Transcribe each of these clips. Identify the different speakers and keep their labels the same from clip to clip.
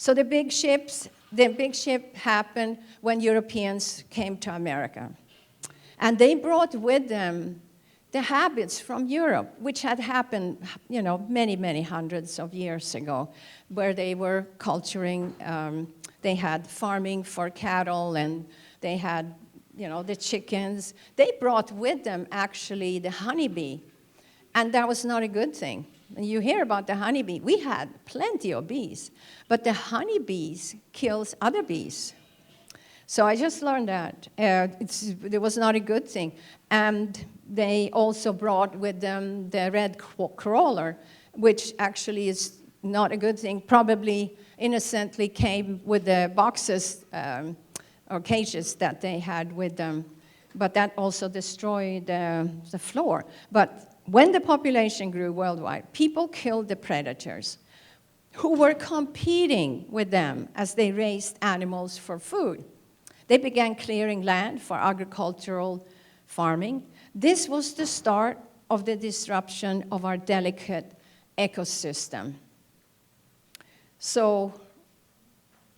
Speaker 1: So the big ship happened when Europeans came to America. And they brought with them the habits from Europe, which had happened, many, many hundreds of years ago, where they were culturing, they had farming for cattle, and they had, the chickens. They brought with them, actually, the honeybee, and that was not a good thing. You hear about the honeybee. We had plenty of bees, but the honeybees kills other bees. So I just learned that. It was not a good thing. And they also brought with them the red crawler, which actually is not a good thing. Probably innocently came with the boxes or cages that they had with them. But that also destroyed the floor. But when the population grew worldwide, people killed the predators who were competing with them as they raised animals for food. They began clearing land for agricultural farming. This was the start of the disruption of our delicate ecosystem. So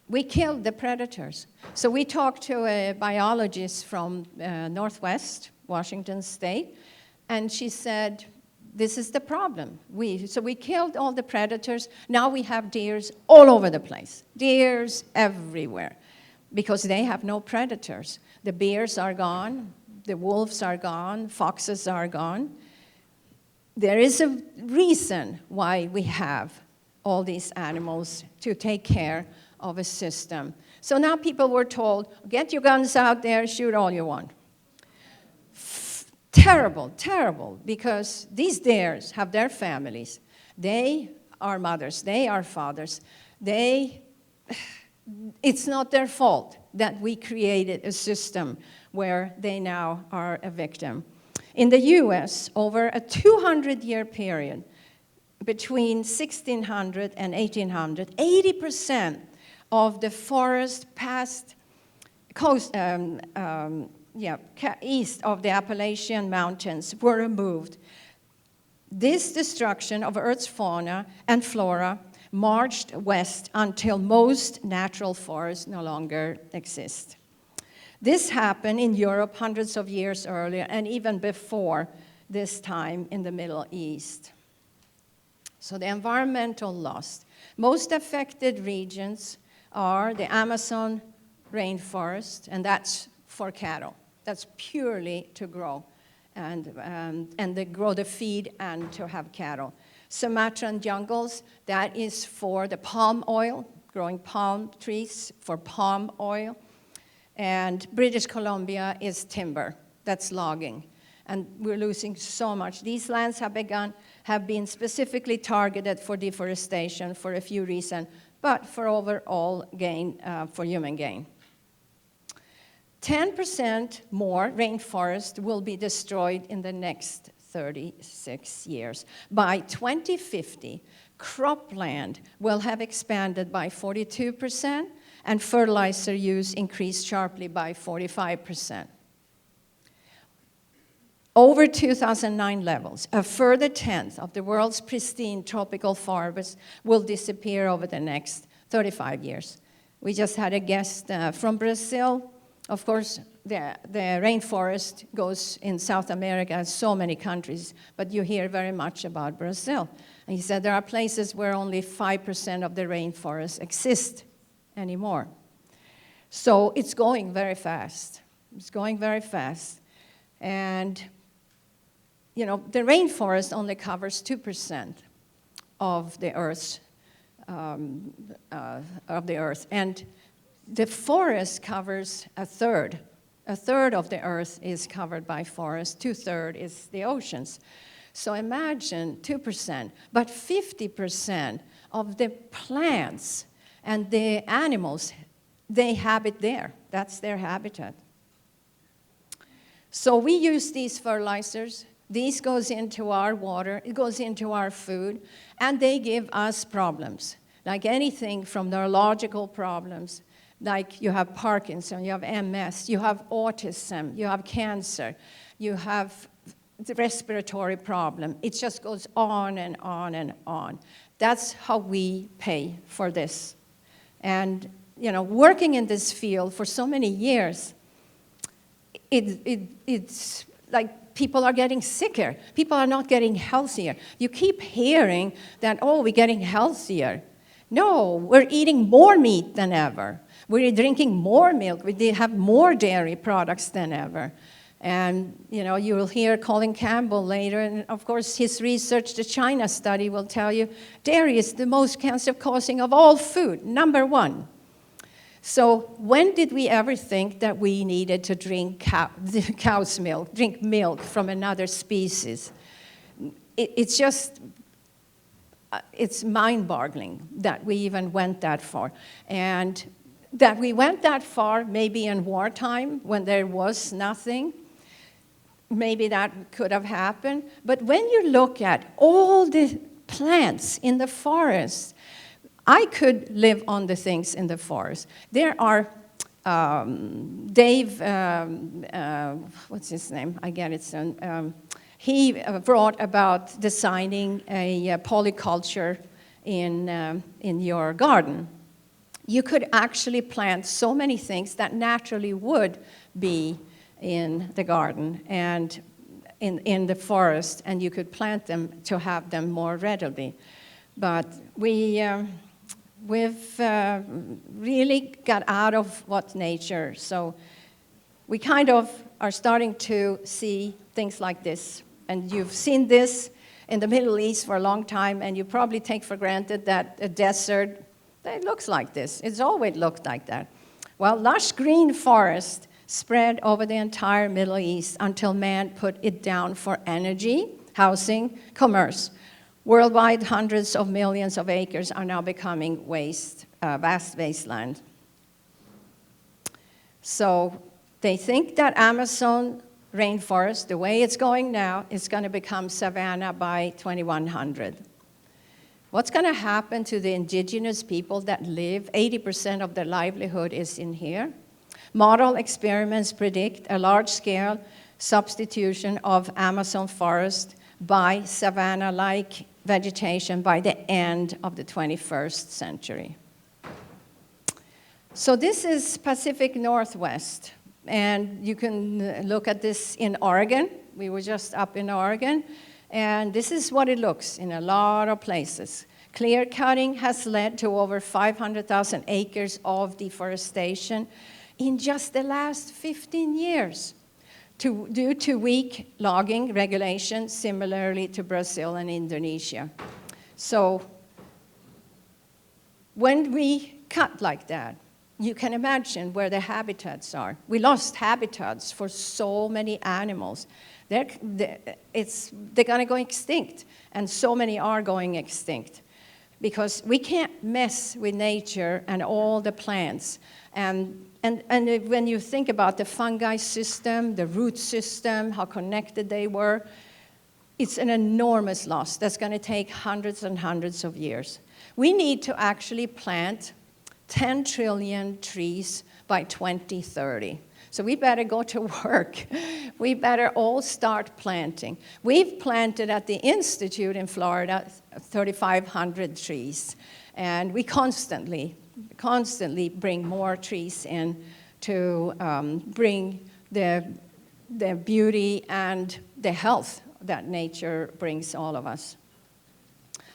Speaker 1: we killed the predators. So we talked to a biologist from Northwest Washington State, and she said, this is the problem. So we killed all the predators. Now we have deers all over the place, deers everywhere, because they have no predators. The bears are gone, the wolves are gone, foxes are gone. There is a reason why we have all these animals to take care of a system. So now people were told, get your guns out there, shoot all you want. Terrible, terrible, because these deers have their families. They are mothers, they are fathers. It's not their fault that we created a system where they now are a victim. In the US, over a 200-year period, between 1600 and 1800, 80% of the forest past coast, east of the Appalachian Mountains were removed. This destruction of Earth's fauna and flora marched west until most natural forests no longer exist. This happened in Europe hundreds of years earlier, and even before this time in the Middle East. So the environmental loss. Most affected regions are the Amazon rainforest, and that's for cattle. That's purely to grow, and they grow the feed and to have cattle. Sumatran jungles, that is for the palm oil, growing palm trees for palm oil. And British Columbia is timber, that's logging. And we're losing so much. These lands have been specifically targeted for deforestation for a few reasons, but for overall gain, for human gain. 10% more rainforest will be destroyed in the next 36 years. By 2050, cropland will have expanded by 42%, and fertilizer use increased sharply by 45%. Over 2009 levels, a further tenth of the world's pristine tropical forests will disappear over the next 35 years. We just had a guest from Brazil. Of course, the rainforest goes in South America and so many countries, but you hear very much about Brazil. And he said there are places where only 5% of the rainforest exist anymore. So it's going very fast. It's going very fast. And, the rainforest only covers 2% of the Earth. And the forest covers a third. A third of the Earth is covered by forest. 2/3 is the oceans. So imagine 2%, but 50% of the plants and the animals, they habit there. That's their habitat. So we use these fertilizers. These goes into our water. It goes into our food. And they give us problems, like anything from neurological problems, like you have Parkinson, you have MS, you have autism, you have cancer, you have the respiratory problem. It just goes on and on and on. That's how we pay for this. And, working in this field for so many years, it's like people are getting sicker. People are not getting healthier. You keep hearing that, oh, we're getting healthier. No, we're eating more meat than ever. We're drinking more milk. We have more dairy products than ever. And, you will hear Colin Campbell later, and of course his research, the China study, will tell you dairy is the most cancer-causing of all food, number one. So when did we ever think that we needed to drink cow's milk, drink milk from another species? It's just, it's mind-boggling that we even went that far. And that we went that far maybe in wartime when there was nothing, maybe that could have happened. But when you look at all the plants in the forest, I could live on the things in the forest. There are, Dave, what's his name? I get it soon. He brought about designing a polyculture in your garden. You could actually plant so many things that naturally would be in the garden and in the forest, and you could plant them to have them more readily. But we've really got out of what nature, so we kind of are starting to see things like this. And you've seen this in the Middle East for a long time, and you probably take for granted that a desert, it looks like this. It's always looked like that. Well, lush green forest spread over the entire Middle East until man put it down for energy, housing, commerce. Worldwide, hundreds of millions of acres are now becoming vast wasteland. So they think that Amazon rainforest, the way it's going now, is going to become savanna by 2100. What's going to happen to the indigenous people that live? 80% of their livelihood is in here. Model experiments predict a large-scale substitution of Amazon forest by savanna-like vegetation by the end of the 21st century. So this is Pacific Northwest, and you can look at this in Oregon. We were just up in Oregon, and this is what it looks in a lot of places. Clear cutting has led to over 500,000 acres of deforestation in just the last 15 years due to weak logging regulations, similarly to Brazil and Indonesia. So when we cut like that, you can imagine where the habitats are. We lost habitats for so many animals. They're going to go extinct, and so many are going extinct because we can't mess with nature and all the plants. And when you think about the fungi system, the root system, how connected they were, it's an enormous loss that's going to take hundreds and hundreds of years. We need to actually plant 10 trillion trees by 2030. So we better go to work. We better all start planting. We've planted at the Institute in Florida 3,500 trees, and we constantly bring more trees in to bring the beauty and the health that nature brings all of us.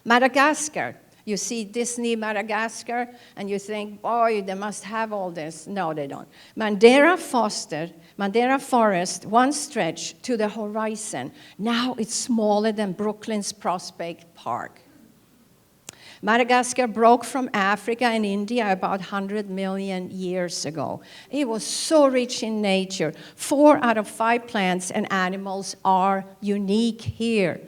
Speaker 1: Madagascar. You see Disney Madagascar, and you think, boy, they must have all this. No, they don't. Madeira Forest once stretched to the horizon. Now it's smaller than Brooklyn's Prospect Park. Madagascar broke from Africa and India about 100 million years ago. It was so rich in nature. 4 out of 5 plants and animals are unique here.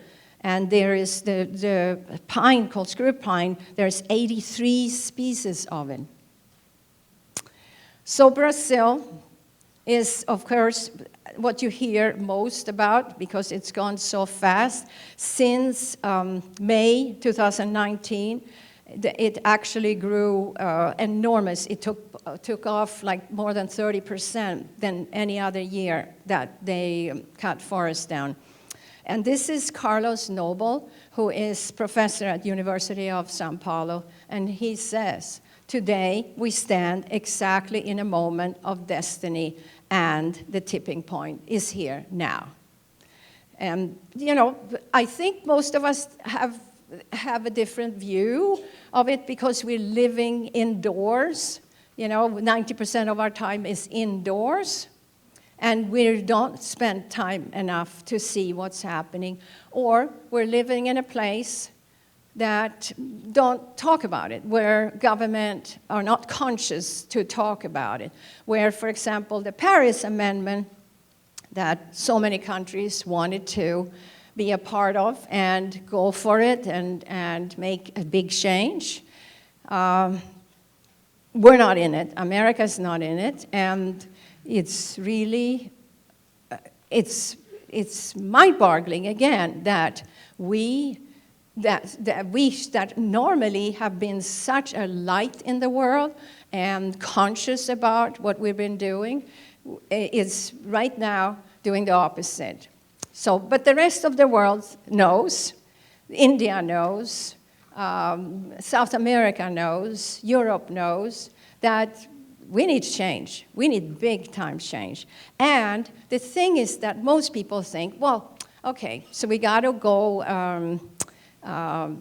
Speaker 1: And there is the pine called screw pine. There's 83 species of it. So Brazil is, of course, what you hear most about because it's gone so fast. Since May 2019, it actually grew enormous. It took off like more than 30% than any other year that they cut forests down. And this is Carlos Noble, who is professor at University of Sao Paulo, and he says Today, we stand exactly in a moment of destiny, and the tipping point is here now. And, I think most of us have a different view of it because we're living indoors. 90% of our time is indoors, and we don't spend time enough to see what's happening. Or we're living in a place that don't talk about it, where government are not conscious to talk about it, where, for example, the Paris Amendment that so many countries wanted to be a part of and go for it and make a big change. We're not in it. America's not in it, and it's really, it's mind-boggling again that we that normally have been such a light in the world and conscious about what we've been doing is right now doing the opposite. So, but the rest of the world knows. India knows. South America knows. Europe knows that we need change. We need big-time change. And the thing is that most people think, well, okay, so we got to go.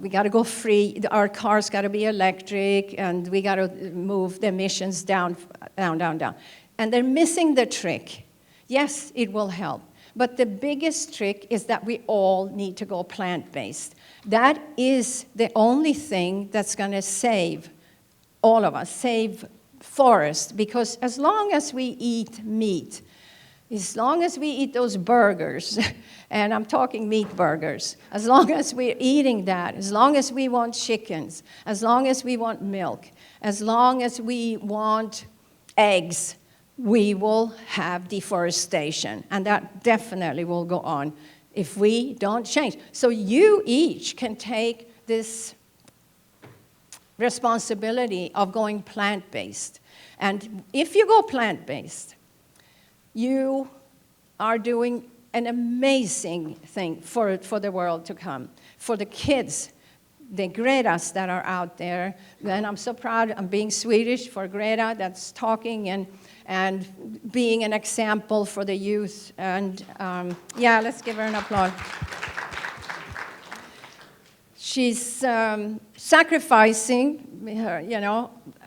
Speaker 1: We got to go free. Our cars got to be electric, and we got to move the emissions down. And they're missing the trick. Yes, it will help. But the biggest trick is that we all need to go plant-based. That is the only thing that's going to save all of us, save forests. Because as long as we eat meat, as long as we eat those burgers, and I'm talking meat burgers, as long as we're eating that, as long as we want chickens, as long as we want milk, as long as we want eggs, we will have deforestation. And that definitely will go on if we don't change. So you each can take this responsibility of going plant-based. And if you go plant-based, you are doing an amazing thing for the world to come, for the kids, the Gretas that are out there. And I'm so proud, I'm being Swedish for Greta that's talking and being an example for the youth. And yeah, let's give her an applause. She's sacrificing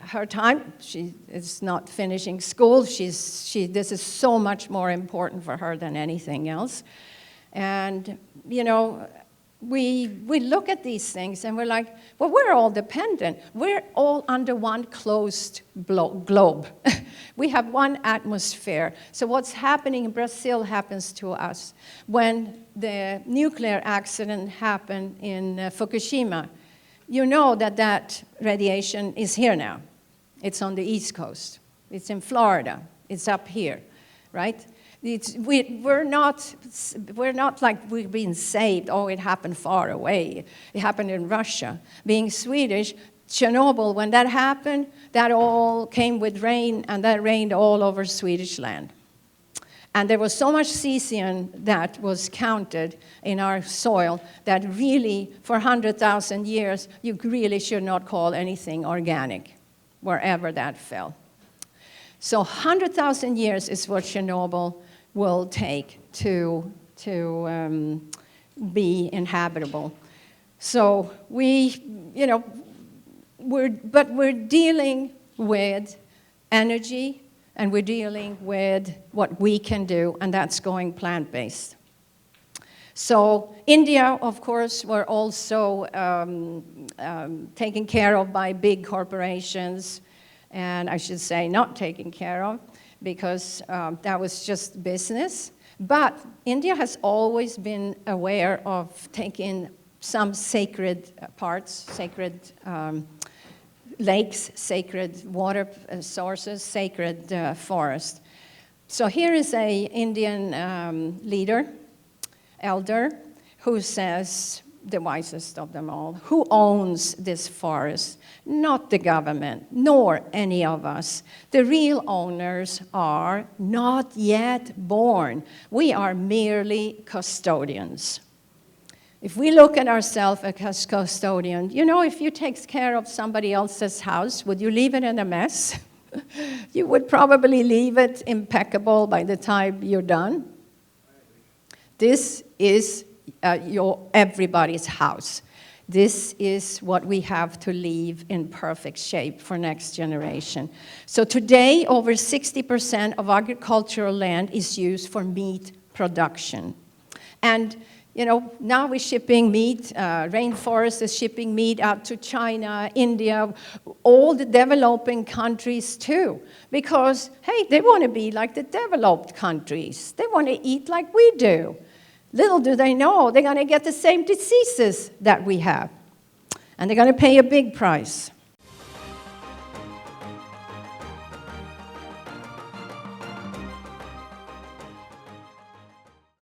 Speaker 1: her time. She is not finishing school. This is so much more important for her than anything else. And, we look at these things and we're like, well, we're all dependent. We're all under one closed globe. We have one atmosphere. So what's happening in Brazil happens to us. When the nuclear accident happened in Fukushima, you know that radiation is here now. It's on the East Coast. It's in Florida. It's up here, right? We're not like we've been saved. Oh, it happened far away. It happened in Russia. Being Swedish, Chernobyl, when that happened, that all came with rain, and that rained all over Swedish land. And there was so much cesium that was counted in our soil that really, for 100,000 years, you really should not call anything organic, wherever that fell. So 100,000 years is what Chernobyl will take to be inhabitable. So we're dealing with energy, and we're dealing with what we can do, and that's going plant-based. So India, of course, were also taken care of by big corporations, and I should say not taken care of, because that was just business. But India has always been aware of taking some sacred parts, sacred lakes, sacred water sources, sacred forest. So here is an Indian leader, elder, who says, the wisest of them all, who owns this forest? Not the government, nor any of us. The real owners are not yet born. We are merely custodians. If we look at ourselves as custodian, you know, if you take care of somebody else's house, would you leave it in a mess? You would probably leave it impeccable by the time you're done. This is everybody's house. This is what we have to leave in perfect shape for next generation. So today, over 60% of agricultural land is used for meat production. And you know, now we're shipping meat, rainforest is shipping meat out to China, India, all the developing countries too. Because, hey, they want to be like the developed countries. They want to eat like we do. Little do they know, they're going to get the same diseases that we have. And they're going to pay a big price.